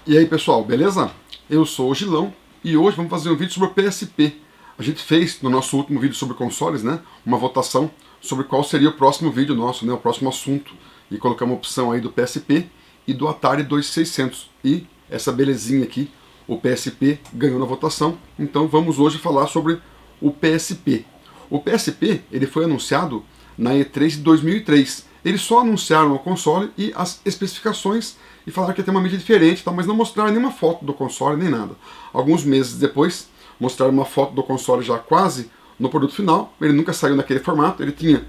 E aí pessoal, beleza? Eu sou o Gilão e hoje vamos fazer um vídeo sobre o PSP. A gente fez no nosso último vídeo sobre consoles, né, uma votação sobre qual seria o próximo vídeo nosso, né, o próximo assunto. E colocamos a opção aí do PSP e do Atari 2600. E essa belezinha aqui, o PSP, ganhou na votação. Então vamos hoje falar sobre o PSP. O PSP ele foi anunciado na E3 de 2003. Eles só anunciaram o console e as especificações e falaram que ia ter uma mídia diferente, tá? Mas não mostraram nenhuma foto do console, nem nada. Alguns meses depois, mostraram uma foto do console já quase no produto final. Ele nunca saiu naquele formato, ele tinha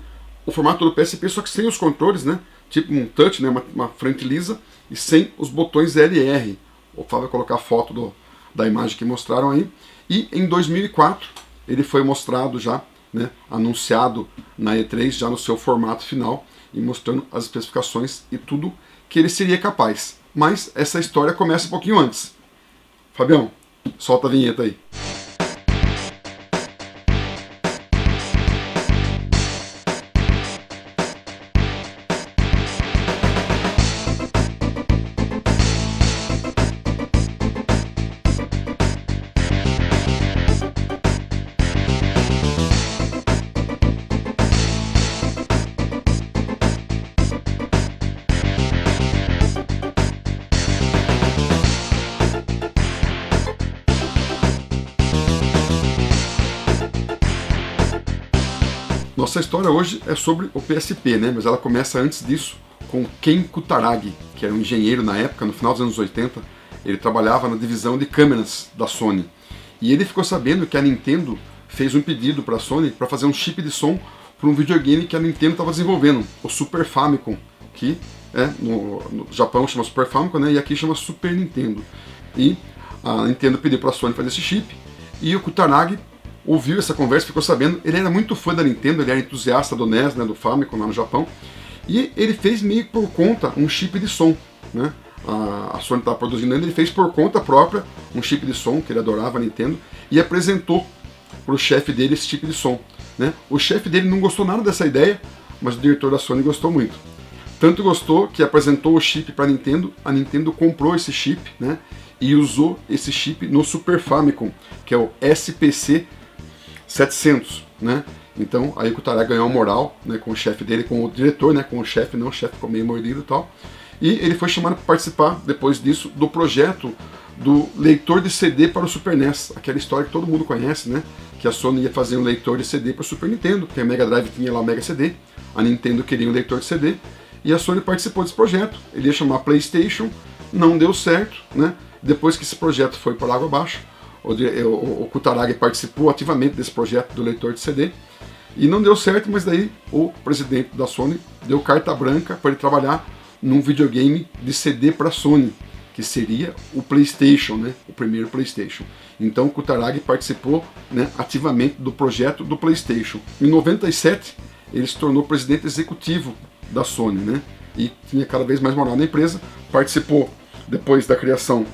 o formato do PSP, só que sem os controles, né? Tipo um touch, né? uma frente lisa, e sem os botões LR. O Fábio vai colocar a foto da imagem que mostraram aí. E em 2004, ele foi mostrado já, né? Anunciado na E3, já no seu formato final, e mostrando as especificações e tudo que ele seria capaz. Mas essa história começa um pouquinho antes. Fabião, solta a vinheta aí. Nossa história hoje é sobre o PSP, né? Mas ela começa antes disso com Ken Kutaragi, que era um engenheiro na época, no final dos anos 80. Ele trabalhava na divisão de câmeras da Sony. E ele ficou sabendo que a Nintendo fez um pedido para a Sony para fazer um chip de som para um videogame que a Nintendo estava desenvolvendo, o Super Famicom, que no Japão chama Super Famicom, né? E aqui chama Super Nintendo. E a Nintendo pediu para a Sony fazer esse chip, e o Kutaragi ouviu essa conversa, ficou sabendo, ele era muito fã da Nintendo, ele era entusiasta do NES, né, do Famicom lá no Japão, e ele fez meio por conta um chip de som, né? A Sony estava produzindo ele fez por conta própria um chip de som, que ele adorava a Nintendo, e apresentou para o chefe dele esse chip de som, né? O chefe dele não gostou nada dessa ideia, mas o diretor da Sony gostou muito. Tanto gostou que apresentou o chip para a Nintendo comprou esse chip, né, e usou esse chip no Super Famicom, que é o SPC 700, né? Então aí o Kutaragi ganhou moral, né, com o chefe dele, com o diretor, né, com o chefe, não, o chefe ficou meio mordido e tal. E ele foi chamado para participar, depois disso, do projeto do leitor de CD para o Super NES, aquela história que todo mundo conhece, né, que a Sony ia fazer um leitor de CD para o Super Nintendo, porque a Mega Drive tinha lá o Mega CD, a Nintendo queria um leitor de CD, e a Sony participou desse projeto. Ele ia chamar PlayStation, não deu certo, né? Depois que esse projeto foi por água abaixo, o Kutaragi participou ativamente desse projeto do leitor de CD e não deu certo, mas daí o presidente da Sony deu carta branca para ele trabalhar num videogame de CD para a Sony, que seria o PlayStation, né, o primeiro PlayStation. Então o Kutaragi participou, né, ativamente do projeto do PlayStation. Em 97 ele se tornou presidente executivo da Sony, né, e tinha cada vez mais moral na empresa. Participou depois da criação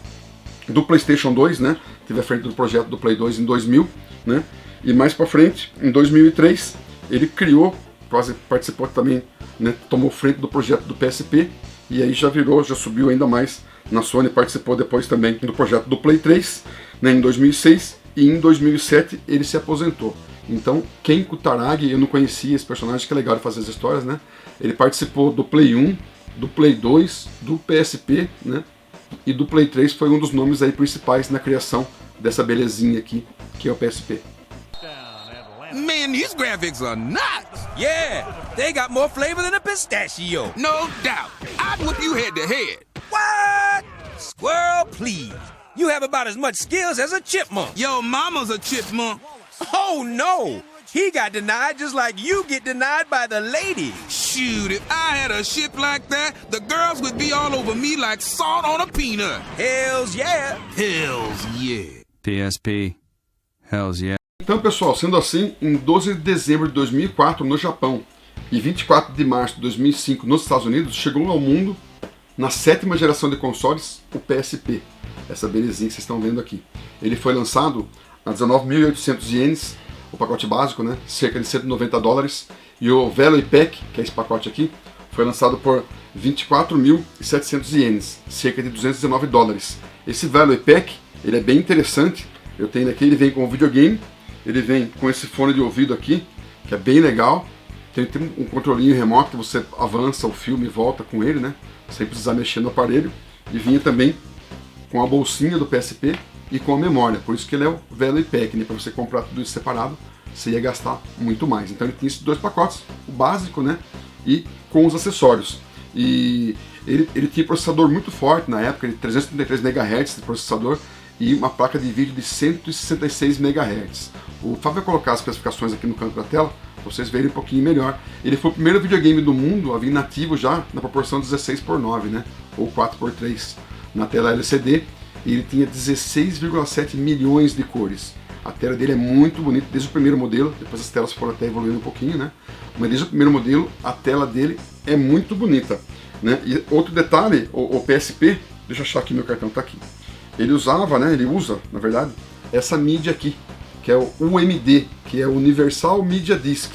do PlayStation 2, né? Teve à frente do projeto do Play 2 em 2000, né? E mais para frente, em 2003, ele criou, quase participou também, né? Tomou frente do projeto do PSP, e aí já subiu ainda mais na Sony. Participou depois também do projeto do Play 3, né? Em 2006, e em 2007 ele se aposentou. Então, Ken Kutaragi, eu não conhecia esse personagem, que é legal de fazer as histórias, né? Ele participou do Play 1, do Play 2, do PSP, né? E do Play 3, foi um dos nomes aí principais na criação dessa belezinha aqui, que é o PSP. Man, these graphics are nuts! Yeah, they got more flavor than a pistachio. No doubt. I'd whip you head to head. What? Squirrel, please. You have about as much skills as a chipmunk. Yo, mama's a chipmunk. Oh, no. He got denied just like you get denied by the lady. Shoot, if I had a ship like that, the girls would be all over me like salt on a peanut. Hells yeah. Hells yeah. PSP. Hells yeah. Então, pessoal, sendo assim, em 12 de dezembro de 2004 no Japão e 24 de março de 2005 nos Estados Unidos, chegou ao mundo, na 7ª geração de consoles, o PSP. Essa belezinha que vocês estão vendo aqui. Ele foi lançado a 19.800 ienes, o pacote básico, né, cerca de $190, e o Value Pack, que é esse pacote aqui, foi lançado por 24.700 ienes, cerca de 219 dólares. Esse Value Pack, ele é bem interessante. Eu tenho aqui, ele vem com o videogame, ele vem com esse fone de ouvido aqui, que é bem legal. Tem um controlinho remoto que você avança o filme e volta com ele, né? Sem precisar mexer no aparelho. E vinha também com a bolsinha do PSP e com a memória. Por isso que ele é o Value Pack, né? Para você comprar tudo isso separado, você ia gastar muito mais. Então ele tinha esses dois pacotes, o básico, né? E com os acessórios. E ele tinha processador muito forte na época, de 333 MHz de processador e uma placa de vídeo de 166 MHz. O Fábio vai colocar as especificações aqui no canto da tela, para vocês verem um pouquinho melhor. Ele foi o primeiro videogame do mundo a vir nativo já na proporção 16:9, né? Ou 4:3 na tela LCD, e ele tinha 16,7 milhões de cores. A tela dele é muito bonita desde o primeiro modelo, depois as telas foram até evoluindo um pouquinho, né? Mas desde o primeiro modelo, a tela dele é muito bonita, né? E outro detalhe, o PSP, deixa eu achar aqui, meu cartão tá aqui. Ele usava, né? Ele usa, na verdade, essa mídia aqui, que é o UMD, que é o Universal Media Disc.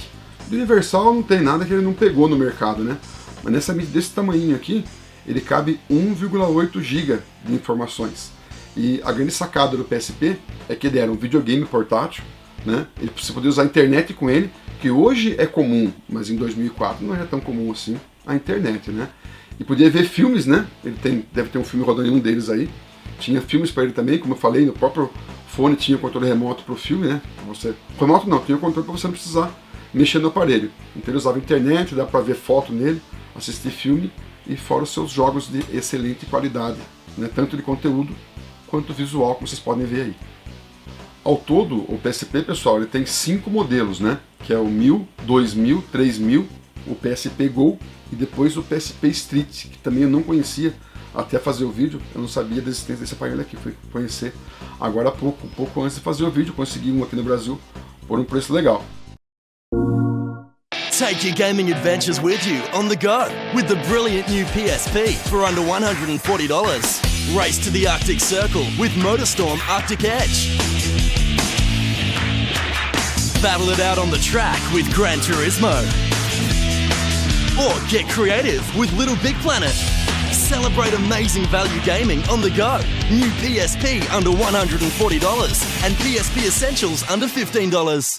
Do Universal não tem nada que ele não pegou no mercado, né? Mas nessa mídia desse tamanhinho aqui, ele cabe 1,8 GB de informações. E a grande sacada do PSP é que ele era um videogame portátil, né? Você podia usar a internet com ele, que hoje é comum, mas em 2004 não era tão comum assim a internet, né? E podia ver filmes, né? Deve ter um filme rodando em um deles aí. Tinha filmes para ele também, como eu falei, no próprio fone tinha o controle remoto para o filme, né? Remoto não, tinha o controle para você não precisar mexer no aparelho. Então ele usava a internet, dá para ver foto nele, assistir filme e fora os seus jogos de excelente qualidade, né? Tanto de conteúdo quanto visual, como vocês podem ver aí. Ao todo, o PSP, pessoal, ele tem 5 modelos, né? Que é o 1000, 2000, 3000, o PSP Go e depois o PSP Street, que também eu não conhecia até fazer o vídeo. Eu não sabia da existência desse aparelho aqui, fui conhecer agora há pouco, um pouco antes de fazer o vídeo. Consegui um aqui no Brasil por um preço legal. Take your gaming adventures with you on the go with the brilliant new PSP for under $140. Race to the Arctic Circle with MotorStorm Arctic Edge. Battle it out on the track with Gran Turismo. Or get creative with Little Big Planet. Celebrate amazing value gaming on the go. New PSP under $140 and PSP Essentials under $15.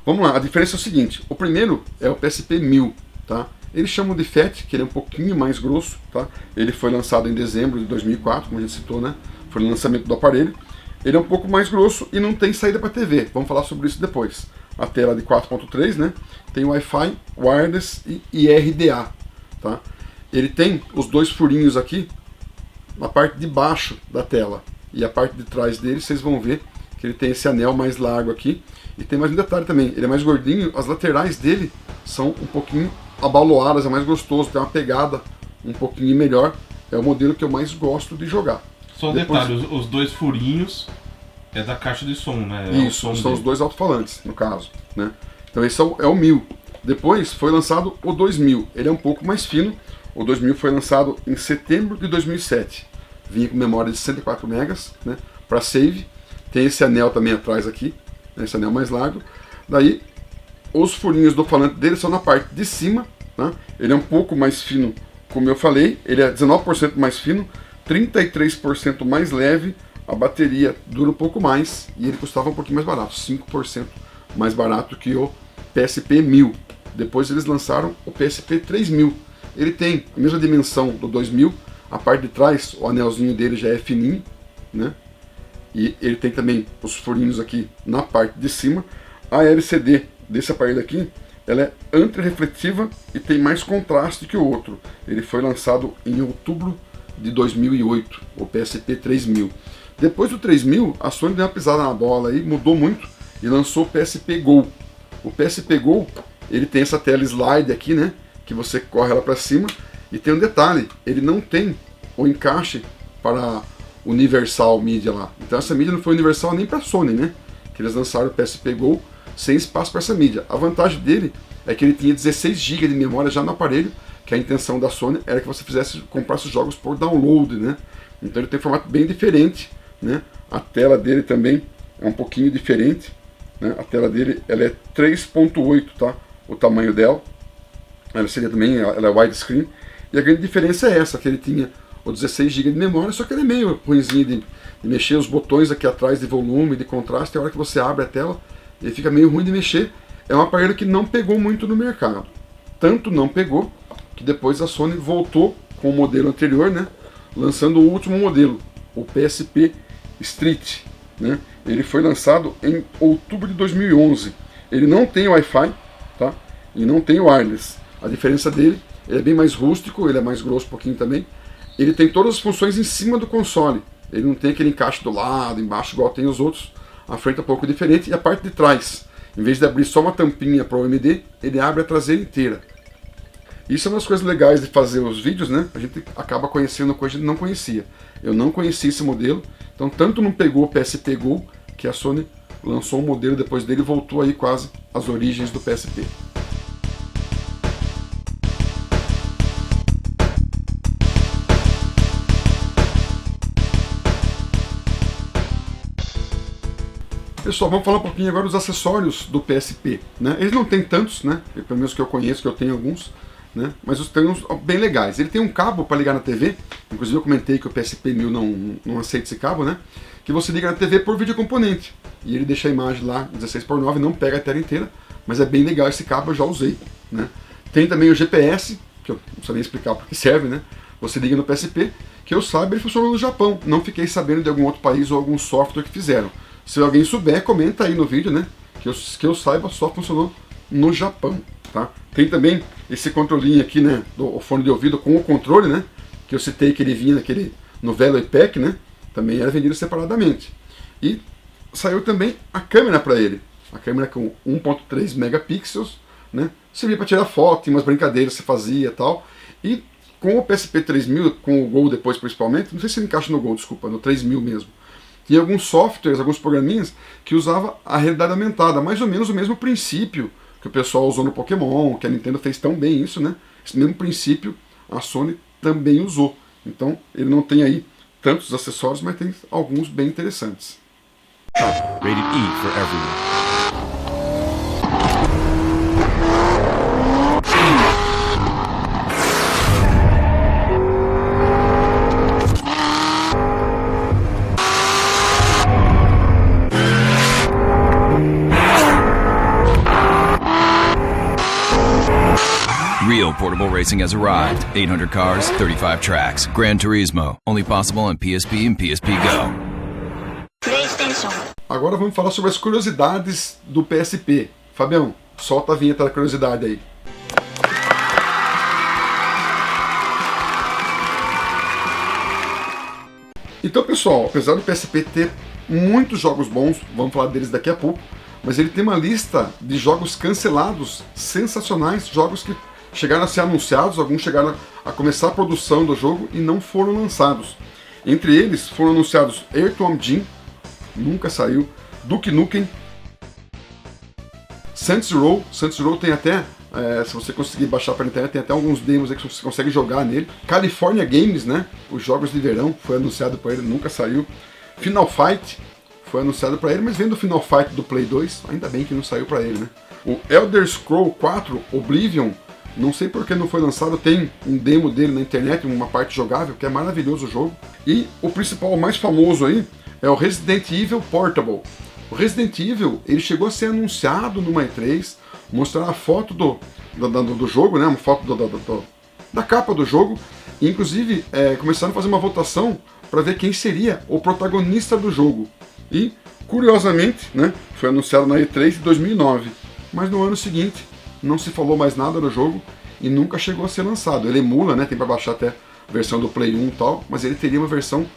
Vamos lá, a diferença é o seguinte: o primeiro é o PSP 1000, tá? Eles chamam de FAT, que ele é um pouquinho mais grosso, tá? Ele foi lançado em dezembro de 2004, como a gente citou, né? Foi o lançamento do aparelho. Ele é um pouco mais grosso e não tem saída para TV. Vamos falar sobre isso depois. A tela de 4.3, né? Tem Wi-Fi, wireless e RDA, tá? Ele tem os dois furinhos aqui na parte de baixo da tela. E a parte de trás dele, vocês vão ver que ele tem esse anel mais largo aqui. E tem mais um detalhe também, ele é mais gordinho, as laterais dele são um pouquinho abaloadas, é mais gostoso, tem uma pegada um pouquinho melhor. É o modelo que eu mais gosto de jogar. Só um detalhe, os dois furinhos é da caixa de som, né? Isso, são os dois alto-falantes, no caso, né? Então esse é o 1000. Depois foi lançado o 2000, ele é um pouco mais fino. O 2000 foi lançado em setembro de 2007. Vinha com memória de 104 MB, né, para save. Tem esse anel também atrás aqui, né, esse anel mais largo. Daí, os furinhos do falante dele são na parte de cima. Né? Ele é um pouco mais fino, como eu falei. Ele é 19% mais fino, 33% mais leve. A bateria dura um pouco mais e ele custava um pouquinho mais barato, 5% mais barato que o PSP 1000. Depois eles lançaram o PSP 3000. Ele tem a mesma dimensão do 2000, a parte de trás, o anelzinho dele já é fininho, né? E ele tem também os furinhos aqui na parte de cima. A LCD desse aparelho aqui, ela é antirrefletiva e tem mais contraste que o outro. Ele foi lançado em outubro de 2008, o PSP 3000. Depois do 3000, a Sony deu uma pisada na bola aí, mudou muito e lançou o PSP Go. O PSP Go, ele tem essa tela slide aqui, né? Que você corre ela para cima, e tem um detalhe, ele não tem o encaixe para Universal Media lá. Então essa mídia não foi universal nem para a Sony, né? Que eles lançaram o PSP Go sem espaço para essa mídia. A vantagem dele é que ele tinha 16 GB de memória já no aparelho, que a intenção da Sony era que você comprasse os jogos por download, né? Então ele tem um formato bem diferente, né? A tela dele também é um pouquinho diferente, né? A tela dele ela é 3.8, tá? O tamanho dela. Ela seria também, ela é widescreen, E a grande diferença é essa, que ele tinha o 16 GB de memória, só que ele é meio ruimzinho de mexer os botões aqui atrás de volume, de contraste, a hora que você abre a tela, ele fica meio ruim de mexer. É um aparelho que não pegou muito no mercado. Tanto não pegou, que depois a Sony voltou com o modelo anterior, né, lançando o último modelo, o PSP Street, né? Ele foi lançado em outubro de 2011. Ele não tem Wi-Fi, tá? E não tem wireless. A diferença dele, ele é bem mais rústico, ele é mais grosso um pouquinho também. Ele tem todas as funções em cima do console. Ele não tem aquele encaixe do lado, embaixo, igual tem os outros. A frente é um pouco diferente. E a parte de trás, em vez de abrir só uma tampinha para o OMD, ele abre a traseira inteira. Isso é uma das coisas legais de fazer os vídeos, né? A gente acaba conhecendo coisa que a gente não conhecia. Eu não conhecia esse modelo, então tanto não pegou o PSP Go, que a Sony lançou um modelo depois dele e voltou aí quase às origens do PSP. Pessoal, vamos falar um pouquinho agora dos acessórios do PSP, né? Eles não tem tantos, né? Pelo menos que eu conheço, que eu tenho alguns, né? Mas tem uns bem legais. Ele tem um cabo para ligar na TV, inclusive eu comentei que o PSP 1000 não aceita esse cabo, né? Que você liga na TV por videocomponente. E ele deixa a imagem lá 16:9, não pega a tela inteira, mas é bem legal esse cabo, eu já usei, né? Tem também o GPS, que eu não sei nem explicar para que serve, né? Você liga no PSP, que eu saiba, ele funciona no Japão. Não fiquei sabendo de algum outro país ou algum software que fizeram. Se alguém souber, comenta aí no vídeo, né? Que eu saiba, só funcionou no Japão, tá? Tem também esse controlinho aqui, né? Do fone de ouvido com o controle, né? Que eu citei que ele vinha no Velo Pack, né? Também era vendido separadamente. E saiu também a câmera para ele. A câmera com 1.3 megapixels, né? Servia para tirar foto, tinha umas brincadeiras que você fazia e tal. E com o PSP 3000, com o Gol depois principalmente, não sei se ele encaixa no Gol, desculpa, no 3000 mesmo. Tinha alguns softwares, alguns programinhas que usava a realidade aumentada, mais ou menos o mesmo princípio que o pessoal usou no Pokémon, que a Nintendo fez tão bem isso, né? Esse mesmo princípio a Sony também usou. Então ele não tem aí tantos acessórios, mas tem alguns bem interessantes. Rated E for everyone. Real portable racing has arrived. 800 cars, 35 tracks. Gran Turismo. Only possible on PSP and PSP Go. Agora vamos falar sobre as curiosidades do PSP. Fabião, solta a vinheta da curiosidade aí. Então, pessoal, apesar do PSP ter muitos jogos bons, vamos falar deles daqui a pouco, mas ele tem uma lista de jogos cancelados, sensacionais, jogos que chegaram a ser anunciados, alguns chegaram a começar a produção do jogo e não foram lançados. Entre eles foram anunciados Earthworm Jim, nunca saiu, Duke Nukem, Saints Row tem até, se você conseguir baixar pela internet, tem até alguns demos aí que você consegue jogar nele. California Games, né, os jogos de verão, foi anunciado para ele, nunca saiu. Final Fight, foi anunciado para ele, mas vendo o Final Fight do Play 2, ainda bem que não saiu para ele, né. O Elder Scrolls 4 Oblivion, não sei porque não foi lançado, tem um demo dele na internet, uma parte jogável, que é maravilhoso o jogo. E o principal, mais famoso aí, é o Resident Evil Portable. O Resident Evil, ele chegou a ser anunciado numa E3, mostrar a foto do jogo, né, uma foto da capa do jogo, e inclusive começaram a fazer uma votação para ver quem seria o protagonista do jogo. E, curiosamente, né, foi anunciado na E3 de 2009, mas no ano seguinte não se falou mais nada do jogo e nunca chegou a ser lançado. Ele emula, né, tem para baixar até a versão do Play 1 e tal, mas ele teria uma versão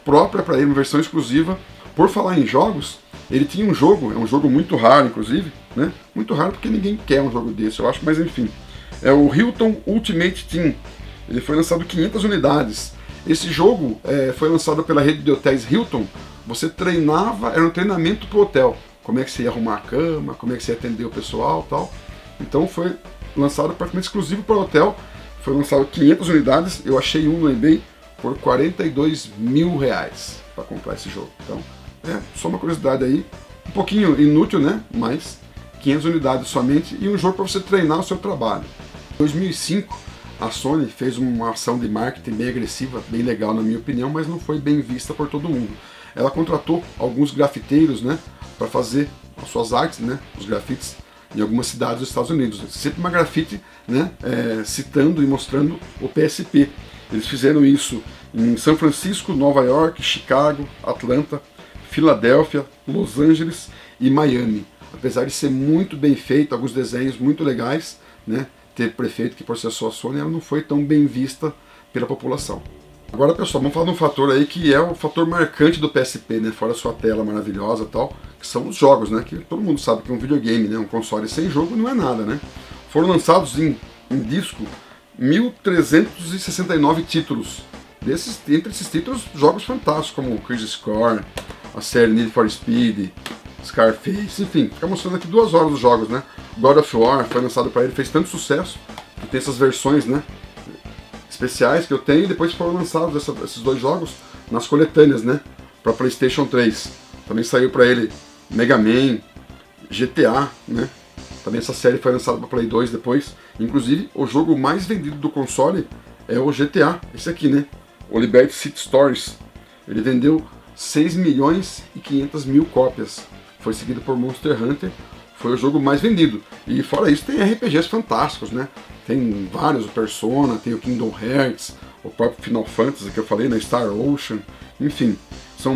própria para ele, uma versão exclusiva. Por falar em jogos, ele tinha um jogo, é um jogo muito raro inclusive, né? Muito raro porque ninguém quer um jogo desse, eu acho, mas enfim. É o Hilton Ultimate Team. Ele foi lançado 500 unidades. Esse jogo foi lançado pela rede de hotéis Hilton. Você treinava, era um treinamento pro hotel. Como é que você ia arrumar a cama, como é que você ia atender o pessoal e tal. Então foi lançado praticamente exclusivo para o hotel. Foi lançado 500 unidades. Eu achei um no eBay por R$42 mil para comprar esse jogo. Então, só uma curiosidade aí. Um pouquinho inútil, né? Mas 500 unidades somente e um jogo para você treinar o seu trabalho. Em 2005, a Sony fez uma ação de marketing bem agressiva, bem legal na minha opinião, mas não foi bem vista por todo mundo. Ela contratou alguns grafiteiros, né, para fazer as suas artes, né, os grafites, em algumas cidades dos Estados Unidos. Sempre uma grafite, né, citando e mostrando o PSP. Eles fizeram isso em São Francisco, Nova York, Chicago, Atlanta, Filadélfia, Los Angeles e Miami. Apesar de ser muito bem feito, alguns desenhos muito legais, né, ter prefeito que processou a Sony, ela não foi tão bem vista pela população. Agora, pessoal, vamos falar de um fator aí que é o fator marcante do PSP, né, fora a sua tela maravilhosa e tal, que são os jogos, né, que todo mundo sabe que um videogame, né, um console sem jogo não é nada, né. Foram lançados em disco 1.369 títulos. Entre esses títulos, jogos fantásticos, como Crisis Core, a série Need for Speed, Scarface, enfim, fica mostrando aqui 2 horas dos jogos, né? God of War foi lançado para ele, fez tanto sucesso, que tem essas versões, né, especiais que eu tenho, e depois foram lançados esses 2 jogos nas coletâneas, né, para PlayStation 3. Também saiu para ele Mega Man, GTA, né? Também essa série foi lançada para Play 2 depois. Inclusive, o jogo mais vendido do console é o GTA, esse aqui, né? O Liberty City Stories. Ele vendeu 6.500.000 cópias. Foi seguido por Monster Hunter, foi o jogo mais vendido. E fora isso tem RPGs fantásticos, né? Tem vários, o Persona, tem o Kingdom Hearts, o próprio Final Fantasy que eu falei, na Star Ocean, enfim. São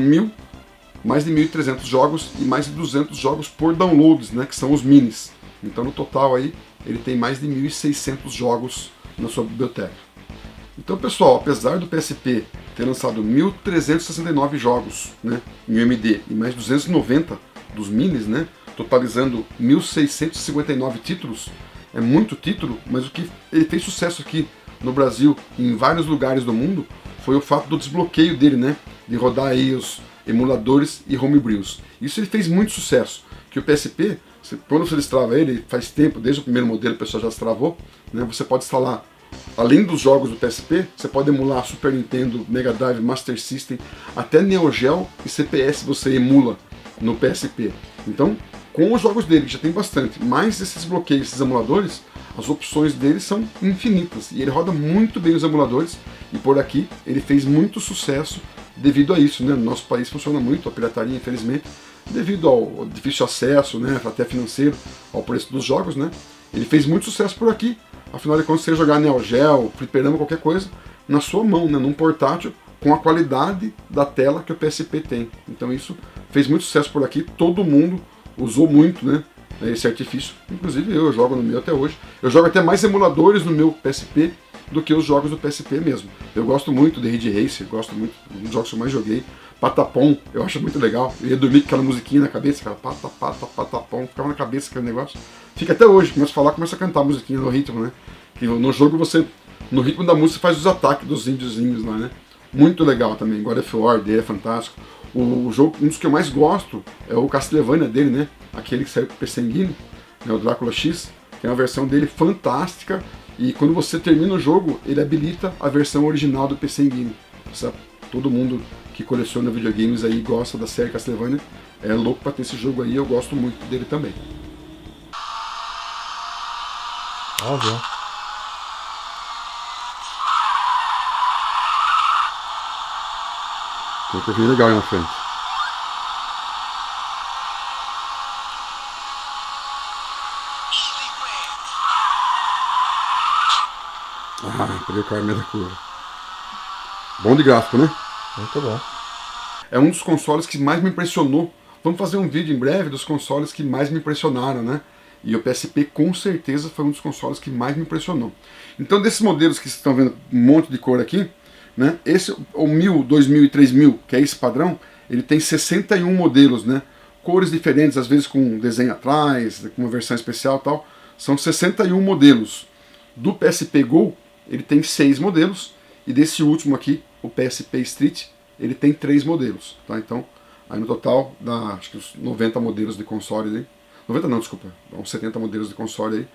mais de 1.300 jogos e mais de 200 jogos por downloads, né? Que são os minis. Então no total aí ele tem mais de 1.600 jogos na sua biblioteca. Então, pessoal, apesar do PSP ter lançado 1.369 jogos, né, em UMD e mais 290 dos minis, né, totalizando 1.659 títulos, é muito título, mas o que ele fez sucesso aqui no Brasil e em vários lugares do mundo foi o fato do desbloqueio dele, né, de rodar aí os emuladores e homebrews. Isso ele fez muito sucesso, que o PSP, quando você destrava ele, faz tempo, desde o primeiro modelo o pessoal já destravou, né, você pode instalar, além dos jogos do PSP, você pode emular Super Nintendo, Mega Drive, Master System, até Neo Geo e CPS você emula no PSP. Então, com os jogos dele, que já tem bastante, mais esses bloqueios, esses emuladores, as opções dele são infinitas. E ele roda muito bem os emuladores, e por aqui ele fez muito sucesso devido a isso, né? No nosso país funciona muito a pirataria, infelizmente, devido ao difícil acesso, né, até financeiro, ao preço dos jogos, né? Ele fez muito sucesso por aqui. Afinal de contas, você jogar Neo Geo, fliperama, qualquer coisa, na sua mão, né, num portátil, com a qualidade da tela que o PSP tem. Então isso fez muito sucesso por aqui, todo mundo usou muito, né, esse artifício. Inclusive eu jogo no meu até hoje. Eu jogo até mais emuladores no meu PSP do que os jogos do PSP mesmo. Eu gosto muito de Ridge Racer, gosto muito dos jogos que eu mais joguei. Patapom, eu acho muito legal. Eu ia dormir com aquela musiquinha na cabeça, cara, patapom, ficava na cabeça aquele negócio. Fica até hoje, começa a falar, começa a cantar a musiquinha no ritmo, né? Que no jogo você, no ritmo da música, faz os ataques dos índiozinhos lá, né? Muito legal também. God of War dele é fantástico. O jogo, um dos que eu mais gosto é o Castlevania dele, né? Aquele que saiu pro PC Engine, né? O Drácula X. Tem uma versão dele fantástica. E quando você termina o jogo, ele habilita a versão original do PC Engine. Todo mundo que coleciona videogames aí gosta da série Castlevania é louco pra ter esse jogo aí. Eu gosto muito dele também. Óbvio. Tem um perfil legal aí na frente. Peguei o caminho da curva. Bom de gráfico, né? Muito bom. É um dos consoles que mais me impressionou. Vamos fazer um vídeo em breve dos consoles que mais me impressionaram, né? E o PSP com certeza foi um dos consoles que mais me impressionou. Então desses modelos que vocês estão vendo, um monte de cor aqui, né? Esse, o 1000, 2000 e 3000, que é esse padrão, ele tem 61 modelos, né? Cores diferentes, às vezes com desenho atrás, com uma versão especial e tal. São 61 modelos. Do PSP Go, ele tem 6 modelos. E desse último aqui, o PSP Street, ele tem 3 modelos. Tá? Então, aí no total, dá acho que uns 90 modelos de console aí. 90 não, desculpa, uns 70 modelos de console aí.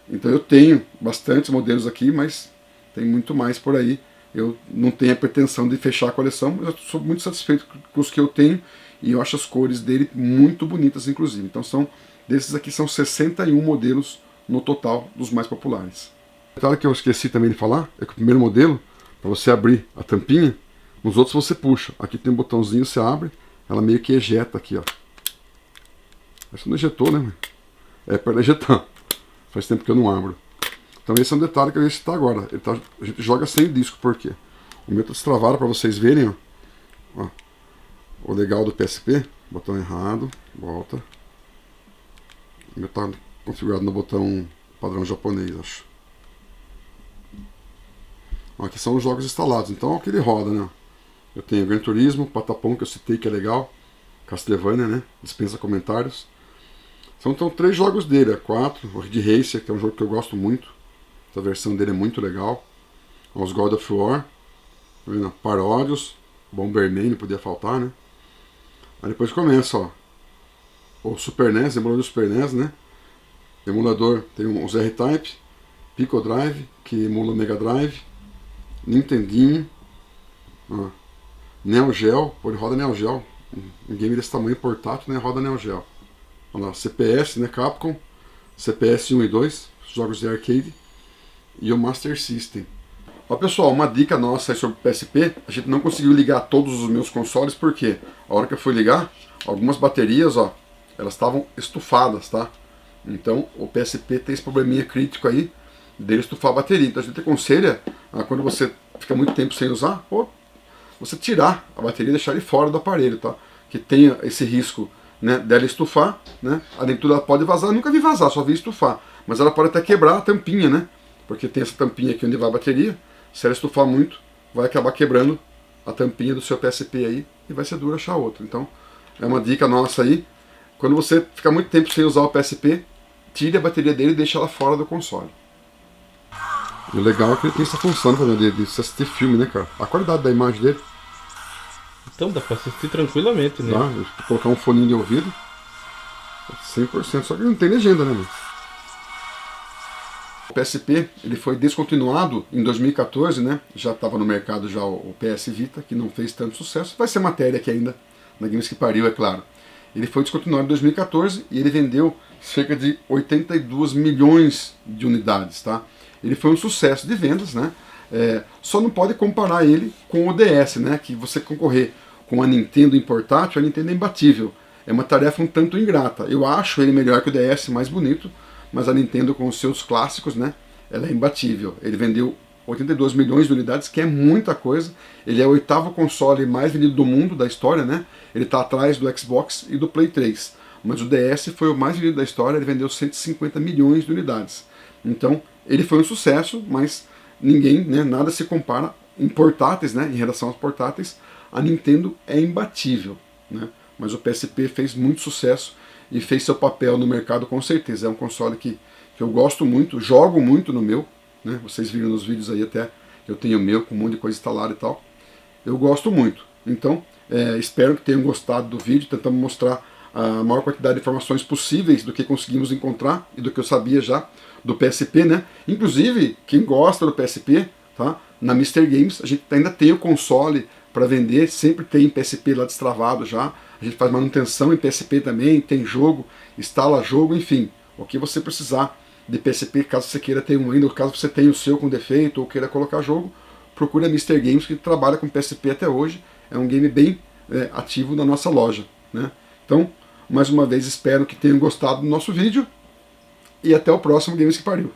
Então eu tenho bastantes modelos aqui, mas tem muito mais por aí. Eu não tenho a pretensão de fechar a coleção, mas eu sou muito satisfeito com os que eu tenho. E eu acho as cores dele muito bonitas, inclusive. Então desses aqui são 61 modelos no total dos mais populares. Detalhe que eu esqueci também de falar é que o primeiro modelo, para você abrir a tampinha, nos outros você puxa. Aqui tem um botãozinho, você abre, ela meio que ejeta aqui, ó. Essa não ejetou, né, mãe? É para ejetar. Faz tempo que eu não abro. Então esse é um detalhe que eu ia citar agora. A gente joga sem disco, por quê? O meu tá destravado para vocês verem, ó. O legal do PSP, botão errado, volta. O meu tá configurado no botão padrão japonês, acho. Aqui são os jogos instalados, então é o que ele roda, né? Eu tenho Gran Turismo, Patapom, que eu citei, que é legal. Castlevania, né? Dispensa comentários. São então 3 jogos dele, 4. O Ridge Racer, que é um jogo que eu gosto muito. Essa versão dele é muito legal. Os God of War. Paródios. Bomberman, não podia faltar, né? Aí depois começa, ó. O Super NES, emulador do Super NES, né? Emulador, tem os R-Type. Pico Drive, que emula o Mega Drive. Nintendinho. Ó. Neo Geo, pô, ele roda Neo Geo. Um game desse tamanho portátil, né? Roda Neo Geo. Olha lá, CPS, né? Capcom. CPS 1 e 2, jogos de arcade. E o Master System. Ó, pessoal, uma dica nossa aí sobre o PSP. A gente não conseguiu ligar todos os meus consoles, porque a hora que eu fui ligar, algumas baterias, ó, elas estavam estufadas, tá? Então o PSP tem esse probleminha crítico aí dele estufar a bateria. Então a gente aconselha, quando você fica muito tempo sem usar, pô, você tirar a bateria e deixar ele fora do aparelho, tá? Que tenha esse risco, né, dela estufar, né? Além de tudo, ela pode vazar. Eu nunca vi vazar, só vi estufar. Mas ela pode até quebrar a tampinha, né? Porque tem essa tampinha aqui onde vai a bateria. Se ela estufar muito, vai acabar quebrando a tampinha do seu PSP aí e vai ser duro achar outro. Então, é uma dica nossa aí. Quando você ficar muito tempo sem usar o PSP, tire a bateria dele e deixe ela fora do console. E o legal é que ele tem essa função de assistir filme, né, cara? A qualidade da imagem dele. Então dá pra assistir tranquilamente, né? Dá, colocar um foninho de ouvido. 100%, só que não tem legenda, né, mano? O PSP, ele foi descontinuado em 2014, né? Já estava no mercado já o PS Vita, que não fez tanto sucesso. Vai ser matéria aqui ainda na Games que Pariu, é claro. Ele foi descontinuado em 2014 e ele vendeu cerca de 82 milhões de unidades, tá? Ele foi um sucesso de vendas, né? Só não pode comparar ele com o DS, né? Que você concorrer com a Nintendo em portátil, a Nintendo é imbatível. É uma tarefa um tanto ingrata. Eu acho ele melhor que o DS, mais bonito, mas a Nintendo com os seus clássicos, né? Ela é imbatível. Ele vendeu 82 milhões de unidades, que é muita coisa. Ele é o 8º console mais vendido do mundo, da história, né? Ele está atrás do Xbox e do Play 3. Mas o DS foi o mais vendido da história, ele vendeu 150 milhões de unidades. Então, ele foi um sucesso, mas ninguém, né, nada se compara em portáteis, né, em relação aos portáteis. A Nintendo é imbatível, né, mas o PSP fez muito sucesso e fez seu papel no mercado com certeza. É um console que eu gosto muito, jogo muito no meu, né, vocês viram nos vídeos aí até, eu tenho o meu com um monte de coisa instalada e tal. Eu gosto muito. Então, espero que tenham gostado do vídeo, tentamos mostrar a maior quantidade de informações possíveis do que conseguimos encontrar e do que eu sabia já do PSP, né? Inclusive, quem gosta do PSP, tá? Na Mr. Games, a gente ainda tem o console para vender, sempre tem PSP lá destravado já, a gente faz manutenção em PSP também, tem jogo, instala jogo, enfim, o que você precisar de PSP, caso você queira ter um ainda, ou caso você tenha o seu com defeito ou queira colocar jogo, procure a Mr. Games, que trabalha com PSP até hoje, é um game bem ativo na nossa loja, né? Então, mais uma vez, espero que tenham gostado do nosso vídeo e até o próximo Games que Pariu.